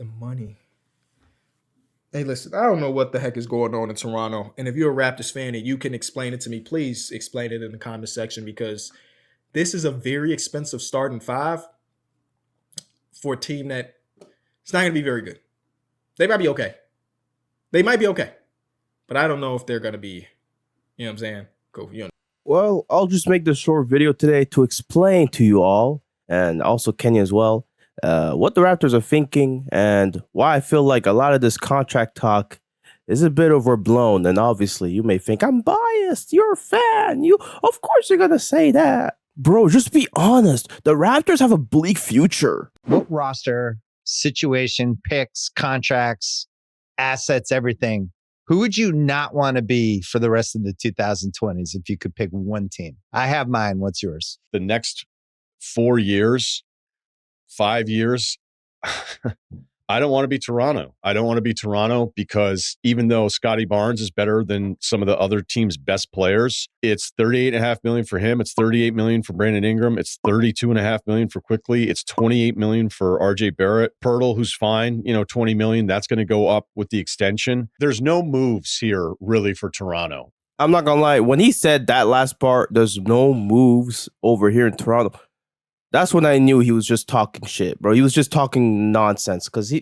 The money. Hey, listen, I don't know what the heck is going on in Toronto. And if you're a Raptors fan and you can explain it to me, please explain it in the comment section because this is a very expensive starting five for a team that it's not going to be very good. They might be okay. They might be okay. But I don't know if they're going to be, you know what I'm saying? Cool. Well, I'll just make this short video today to explain to you all, and also Kenya as well, what the Raptors are thinking and why I feel like a lot of this contract talk is a bit overblown. And obviously, you may think I'm biased. You're a fan. Of course, you're gonna say that, bro. Just be honest. The Raptors have a bleak future. What roster, situation, picks, contracts, assets, everything? Who would you not want to be for the rest of the 2020s if you could pick one team? I have mine. What's yours? The next 4 years, 5 years, I don't want to be Toronto. I don't want to be Toronto because even though Scottie Barnes is better than some of the other team's best players, it's $38.5 million for him. It's $38 million for Brandon Ingram. It's $32.5 million for Quickley. It's $28 million for RJ Barrett. Poeltl, who's fine, $20 million. That's going to go up with the extension. There's no moves here really for Toronto. I'm not gonna lie. When he said that last part, there's no moves over here in Toronto. That's when I knew he was just talking shit, bro. He was just talking nonsense because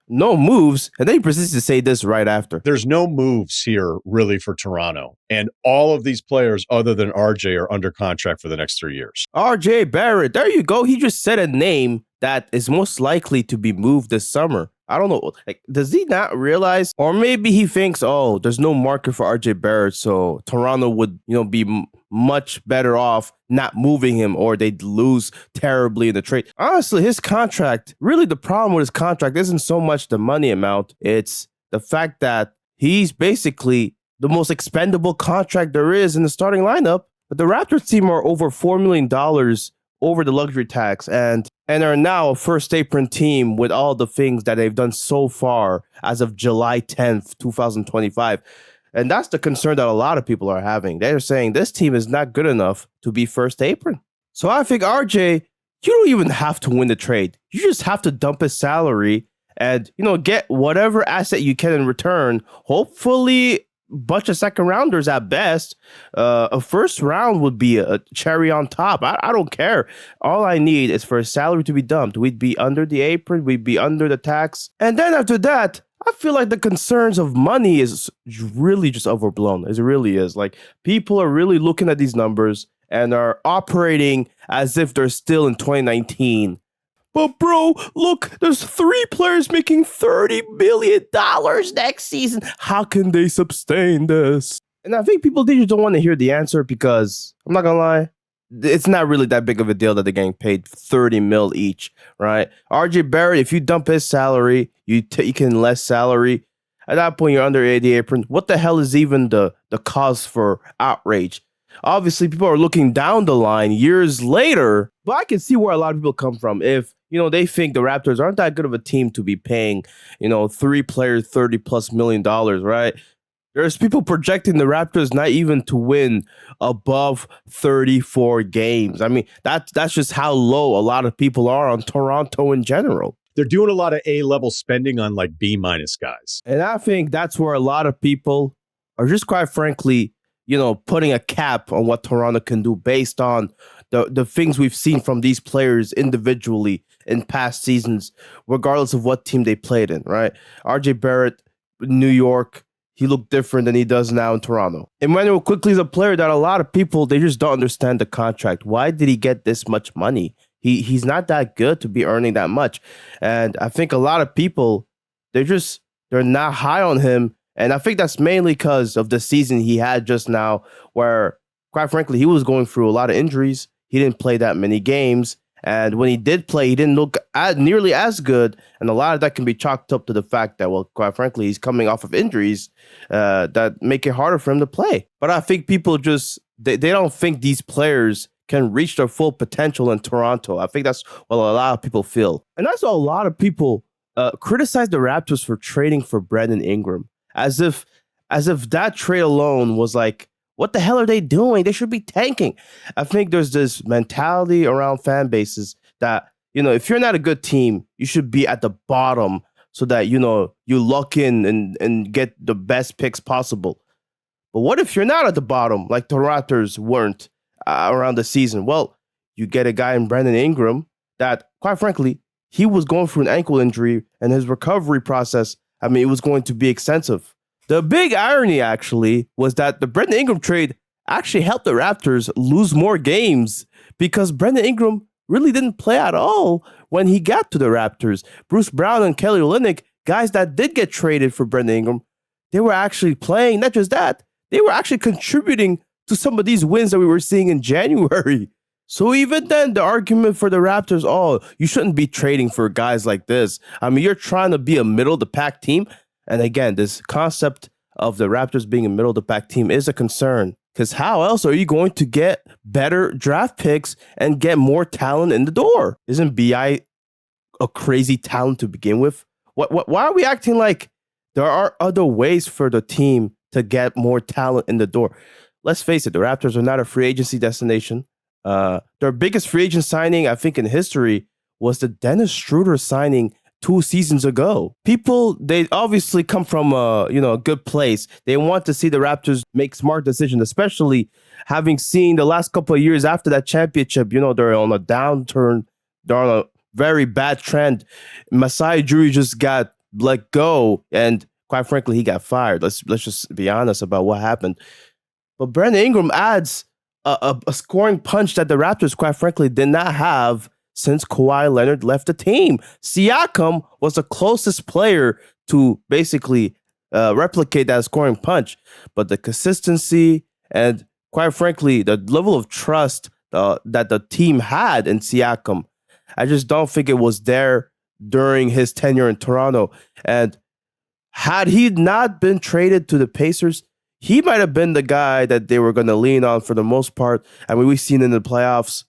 no moves. And then he proceeds to say this right after. There's no moves here really for Toronto. And all of these players other than RJ are under contract for the next 3 years. RJ Barrett, there you go. He just said a name that is most likely to be moved this summer. I don't know. Like, does he not realize? Or maybe he thinks, oh, there's no market for RJ Barrett, so Toronto would, be much better off not moving him, or they'd lose terribly in the trade. Honestly, his contract, really the problem with his contract isn't so much the money amount. It's the fact that he's basically the most expendable contract there is in the starting lineup. But the Raptors team are over $4 million over the luxury tax and are now a first apron team with all the things that they've done so far as of July 10th, 2025. And that's the concern that a lot of people are having. They're saying this team is not good enough to be first apron. So I think, RJ, you don't even have to win the trade. You just have to dump his salary and, get whatever asset you can in return. Hopefully bunch of second rounders at best. A first round would be a cherry on top. I don't care. All I need is for a salary to be dumped. We'd be under the apron. We'd be under the tax. And then after that, I feel like the concerns of money is really just overblown. It really is. Like, people are really looking at these numbers and are operating as if they're still in 2019. But bro, look, there's 3 players making $30 million next season. How can they sustain this? And I think people just don't want to hear the answer because, I'm not gonna lie, it's not really that big of a deal that they're getting paid $30 mil each, right? RJ Barrett, if you dump his salary, you take in less salary. At that point, you're under 80 apron. What the hell is even the cause for outrage? Obviously, people are looking down the line years later, but I can see where a lot of people come from. If, they think the Raptors aren't that good of a team to be paying, 3 players $30+ million, right? There's people projecting the Raptors not even to win above 34 games. I mean, that's just how low a lot of people are on Toronto in general. They're doing a lot of A-level spending on like B- guys. And I think that's where a lot of people are just, quite frankly, putting a cap on what Toronto can do based on the things we've seen from these players individually in past seasons, regardless of what team they played in, right? RJ Barrett, New York, he looked different than he does now in Toronto. Immanuel Quickley is a player that a lot of people, they just don't understand the contract. Why did he get this much money? He's not that good to be earning that much. And I think a lot of people, they're not high on him. And I think that's mainly because of the season he had just now, where, quite frankly, he was going through a lot of injuries. He didn't play that many games. And when he did play, he didn't look nearly as good. And a lot of that can be chalked up to the fact that, well, quite frankly, he's coming off of injuries that make it harder for him to play. But I think people they don't think these players can reach their full potential in Toronto. I think that's what a lot of people feel. And that's why a lot of people criticize the Raptors for trading for Brandon Ingram. As if that trade alone was like, what the hell are they doing? They should be tanking. I think there's this mentality around fan bases that if you're not a good team, you should be at the bottom so that, you lock in and get the best picks possible. But what if you're not at the bottom like the Raptors weren't around the season? Well, you get a guy in Brandon Ingram that, quite frankly, he was going through an ankle injury and his recovery process, it was going to be extensive. The big irony, actually, was that the Brandon Ingram trade actually helped the Raptors lose more games because Brandon Ingram really didn't play at all when he got to the Raptors. Bruce Brown and Kelly Olynyk, guys that did get traded for Brandon Ingram, they were actually playing. Not just that, they were actually contributing to some of these wins that we were seeing in January. So even then, the argument for the Raptors, you shouldn't be trading for guys like this. You're trying to be a middle-of-the-pack team. And again, this concept of the Raptors being a middle-of-the-pack team is a concern. Because how else are you going to get better draft picks and get more talent in the door? Isn't BI a crazy talent to begin with? Why are we acting like there are other ways for the team to get more talent in the door? Let's face it, the Raptors are not a free agency destination. Their biggest free agent signing, I think, in history was the Dennis Schroeder signing 2 seasons ago. People, they obviously come from a good place. They want to see the Raptors make smart decisions, especially having seen the last couple of years after that championship. They're on a downturn. They're on a very bad trend. Masai Ujiri just got let go, and quite frankly, he got fired. Let's just be honest about what happened. But Brandon Ingram adds a scoring punch that the Raptors, quite frankly, did not have since Kawhi Leonard left the team. Siakam was the closest player to basically replicate that scoring punch. But the consistency and, quite frankly, the level of trust that the team had in Siakam, I just don't think it was there during his tenure in Toronto. And had he not been traded to the Pacers, he might have been the guy that they were going to lean on for the most part. We've seen in the playoffs.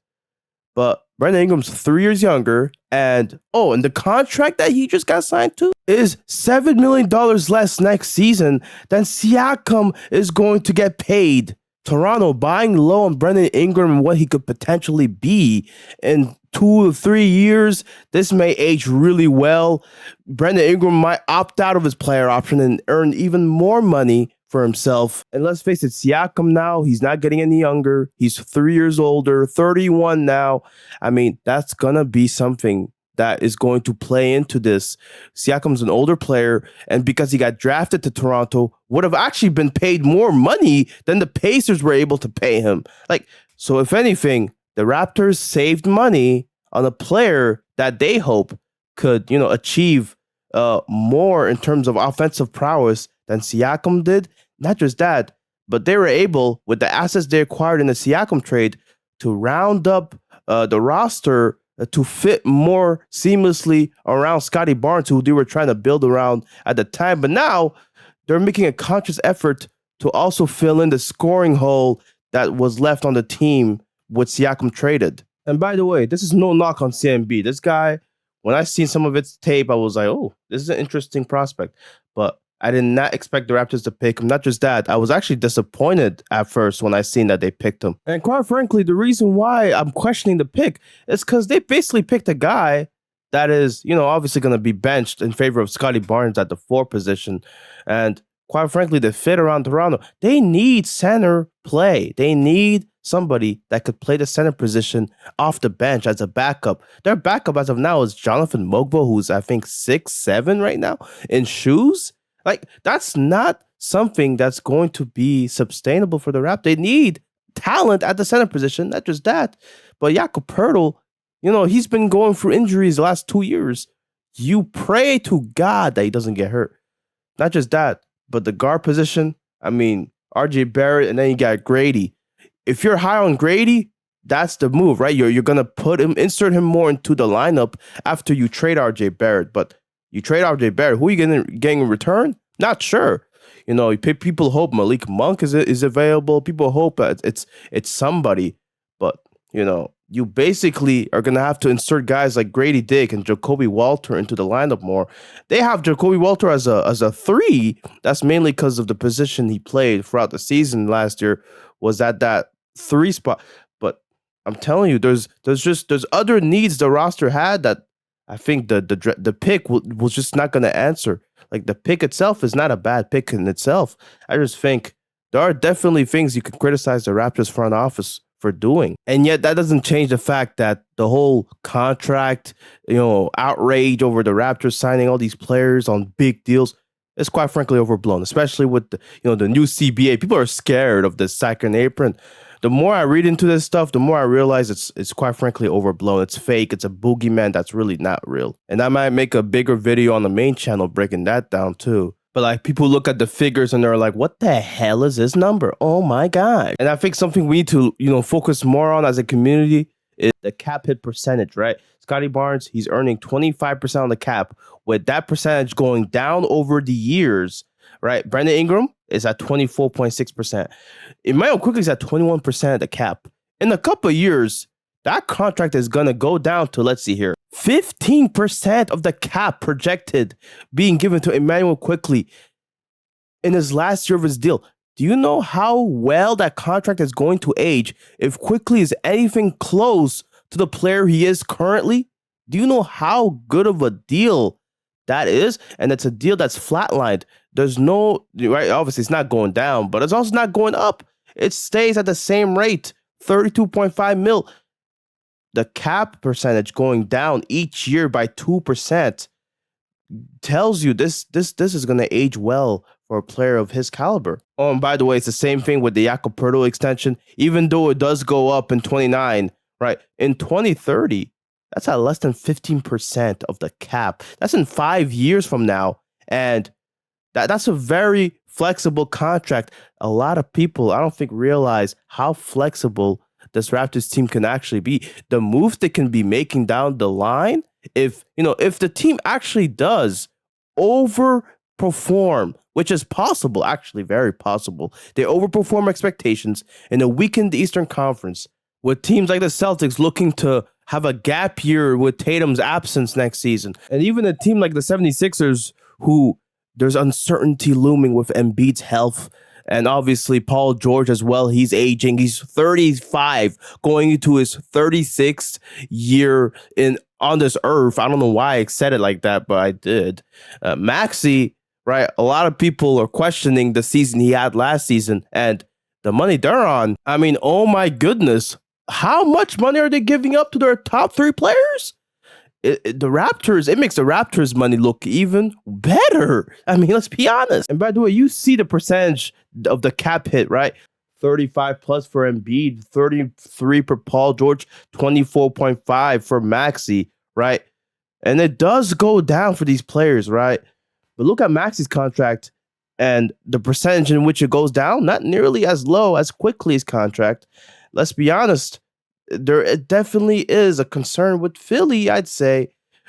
But Brandon Ingram's 3 years younger. And the contract that he just got signed to is $7 million less next season than Siakam is going to get paid. Toronto buying low on Brandon Ingram and what he could potentially be in 2 to 3 years. This may age really well. Brandon Ingram might opt out of his player option and earn even more money for himself. And let's face it, Siakam now, he's not getting any younger. He's 3 years older, 31 now. That's going to be something that is going to play into this. Siakam's an older player, and because he got drafted to Toronto, would have actually been paid more money than the Pacers were able to pay him. So if anything, the Raptors saved money on a player that they hope could, achieve more in terms of offensive prowess than Siakam did. Not just that, but they were able, with the assets they acquired in the Siakam trade, to round up the roster to fit more seamlessly around Scottie Barnes, who they were trying to build around at the time. But now they're making a conscious effort to also fill in the scoring hole that was left on the team with Siakam traded. And by the way, this is no knock on CMB. This guy, when I seen some of its tape, I was like, this is an interesting prospect. But I did not expect the Raptors to pick him. Not just that, I was actually disappointed at first when I seen that they picked him. And quite frankly, the reason why I'm questioning the pick is because they basically picked a guy that is, obviously going to be benched in favor of Scottie Barnes at the 4 position. And quite frankly, the fit around Toronto, they need center play. They need somebody that could play the center position off the bench as a backup. Their backup as of now is Jonathan Mogbo, who's I think 6'7" right now in shoes. That's not something that's going to be sustainable for the Raptors. They need talent at the center position, not just that. But Jakob Poeltl, he's been going through injuries the last 2 years. You pray to God that he doesn't get hurt. Not just that, but the guard position, RJ Barrett, and then you got Grady. If you're high on Grady, that's the move, right? You're going to insert him more into the lineup after you trade RJ Barrett. But you trade RJ Barrett, who are you getting in return? Not sure. People hope Malik Monk is available. People hope it's somebody. But, you basically are going to have to insert guys like Grady Dick and Jacoby Walter into the lineup more. They have Jacoby Walter as a 3. That's mainly because of the position he played throughout the season last year was at that 3 spot. But I'm telling you, there's other needs the roster had that I think the pick was just not going to answer. Like the pick itself is not a bad pick in itself. I just think there are definitely things you could criticize the Raptors front office for doing, and yet that doesn't change the fact that the whole contract, outrage over the Raptors signing all these players on big deals is quite frankly overblown, especially with the new CBA. People are scared of the second apron. The more I read into this stuff, the more I realize it's quite frankly overblown. It's fake. It's a boogeyman that's really not real. And I might make a bigger video on the main channel breaking that down too. But like people look at the figures and they're like, what the hell is this number? Oh my God. And I think something we need to, focus more on as a community is the cap hit percentage, right? Scottie Barnes, he's earning 25% on the cap, with that percentage going down over the years, right? Brandon Ingram is at 24.6%. Immanuel Quickley is at 21% of the cap. In a couple of years, that contract is going to go down to, let's see here, 15% of the cap projected being given to Immanuel Quickley in his last year of his deal. Do you know how well that contract is going to age if Quickley is anything close to the player he is currently? Do you know how good of a deal that is? And it's a deal that's flatlined. There's no, right? Obviously, it's not going down, but it's also not going up. It stays at the same rate, 32.5 mil. The cap percentage going down each year by 2% tells you this is going to age well for a player of his caliber. Oh, and by the way, it's the same thing with the Jakob Poeltl extension. Even though it does go up in 29, right? In 2030, that's at less than 15% of the cap. That's in 5 years from now. And that's a very flexible contract. A lot of people, I don't think, realize how flexible this Raptors team can actually be. The moves they can be making down the line, if the team actually does overperform, which is possible, actually very possible. They overperform expectations in a weakened Eastern Conference with teams like the Celtics looking to have a gap year with Tatum's absence next season. And even a team like the 76ers, who there's uncertainty looming with Embiid's health. And obviously Paul George as well. He's aging. He's 35, going into his 36th year on this earth. I don't know why I said it like that, but I did. Maxey, right? A lot of people are questioning the season he had last season and the money they're on. I mean, oh my goodness. How much money are they giving up to their top three players? The Raptors, it makes the Raptors money look even better. I mean, let's be honest. And by the way, you see the percentage of the cap hit, right? 35 plus for Embiid, 33 for Paul George, 24.5 for Maxey, right? And it does go down for these players, right? But look at Maxey's contract and the percentage in which it goes down, not nearly as low as Quickley's contract. Let's be honest. There definitely is a concern with Philly, I'd say,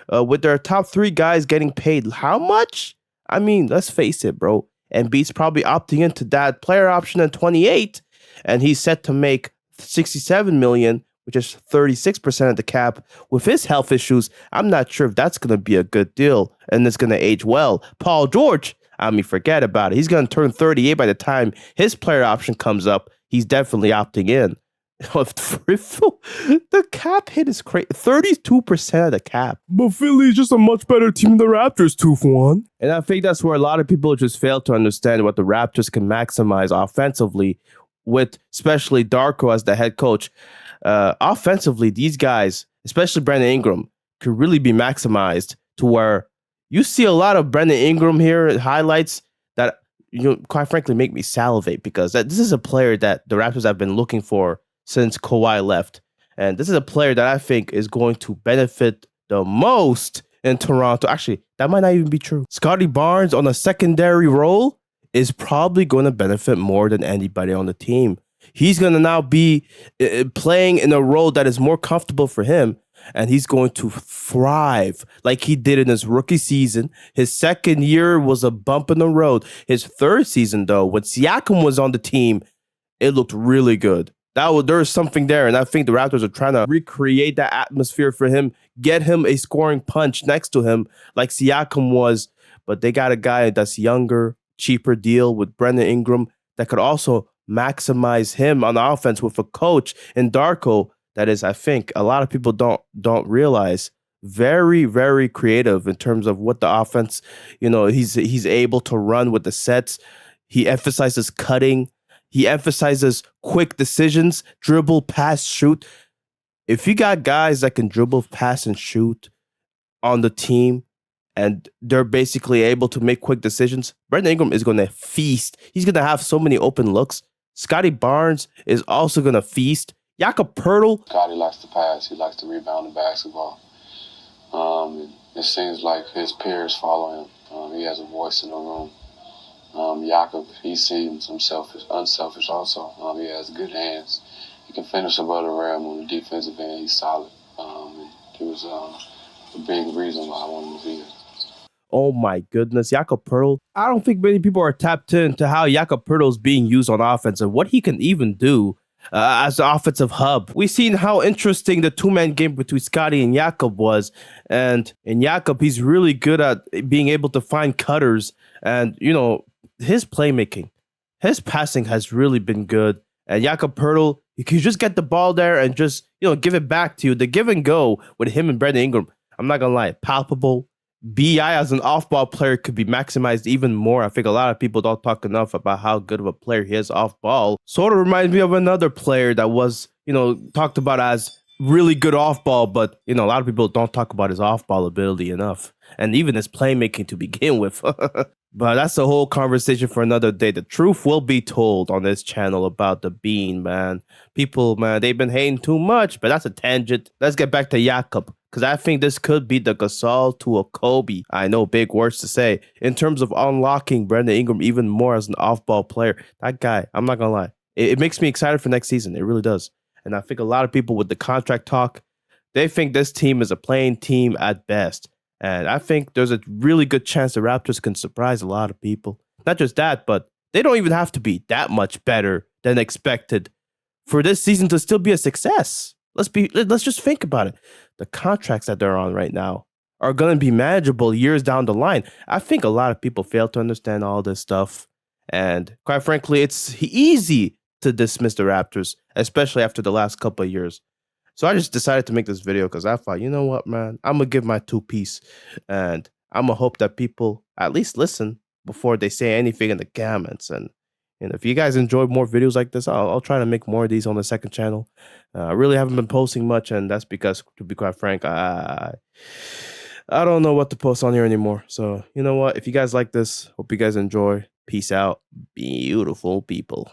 with their top three guys getting paid. How much? I mean, let's face it, bro. Embiid's probably opting into that player option at 28, and he's set to make $67 million, which is 36% of the cap. With his health issues, I'm not sure if that's going to be a good deal, and it's going to age well. Paul George, I mean, forget about it. He's going to turn 38 by the time his player option comes up. He's definitely opting in. The cap hit is crazy. 32% of the cap. But Philly's just a much better team than the Raptors, 2-for-1. And I think that's where a lot of people just fail to understand what the Raptors can maximize offensively, with especially Darko as the head coach. Offensively, these guys, especially Brandon Ingram, could really be maximized to where you see a lot of Brandon Ingram here highlights that, quite frankly, make me salivate, because this is a player that the Raptors have been looking for since Kawhi left. And this is a player that I think is going to benefit the most in Toronto. Actually, that might not even be true. Scottie Barnes on a secondary role is probably going to benefit more than anybody on the team. He's going to now be playing in a role that is more comfortable for him, and he's going to thrive like he did in his rookie season. His second year was a bump in the road. His third season, though, when Siakam was on the team, it looked really good. There's something there, and I think the Raptors are trying to recreate that atmosphere for him, get him a scoring punch next to him like Siakam was, but they got a guy that's younger, cheaper deal with Brandon Ingram that could also maximize him on the offense with a coach in Darko that is, I think a lot of people don't realize, very, very creative in terms of what the offense, he's able to run with the sets. He emphasizes cutting. He emphasizes quick decisions, dribble, pass, shoot. If you got guys that can dribble, pass, and shoot on the team, and they're basically able to make quick decisions, Brandon Ingram is going to feast. He's going to have so many open looks. Scottie Barnes is also going to feast. Jakob Poeltl. Scottie likes to pass. He likes to rebound the basketball. It seems like his peers follow him. He has a voice in the room. Jakob, he seems unselfish also. He has good hands. He can finish above the rim on the defensive end. He's solid. It was a big reason why I wanted to be here. Oh my goodness, Jakob Poeltl. I don't think many people are tapped into how Jakob Poeltl is being used on offense and what he can even do as the offensive hub. We've seen how interesting the two-man game between Scottie and Jakob was. And in Jakob, he's really good at being able to find cutters. And, his playmaking, his passing has really been good. And Jakob Poeltl, you can just get the ball there and just, give it back to you. The give and go with him and Brandon Ingram, I'm not going to lie, palpable. BI as an off-ball player could be maximized even more. I think a lot of people don't talk enough about how good of a player he is off-ball. Sort of reminds me of another player that was, talked about as really good off-ball, but, a lot of people don't talk about his off-ball ability enough. And even his playmaking to begin with. But that's a whole conversation for another day. The truth will be told on this channel about the Bean, man. People, man, they've been hating too much, but that's a tangent. Let's get back to Jakob, because I think this could be the Gasol to a Kobe. I know, big words to say. In terms of unlocking Brandon Ingram even more as an off-ball player, that guy, I'm not going to lie, it makes me excited for next season. It really does. And I think a lot of people with the contract talk, they think this team is a playing team at best. And I think there's a really good chance the Raptors can surprise a lot of people. Not just that, but they don't even have to be that much better than expected for this season to still be a success. Let's just think about it. The contracts that they're on right now are going to be manageable years down the line. I think a lot of people fail to understand all this stuff. And quite frankly, it's easy to dismiss the Raptors, especially after the last couple of years. So I just decided to make this video because I thought, you know what, man, I'm going to give my 2 piece, and I'm going to hope that people at least listen before they say anything in the comments. And if you guys enjoy more videos like this, I'll try to make more of these on the second channel. I really haven't been posting much, and that's because, to be quite frank, I don't know what to post on here anymore. So, you know what? If you guys like this, hope you guys enjoy. Peace out, beautiful people.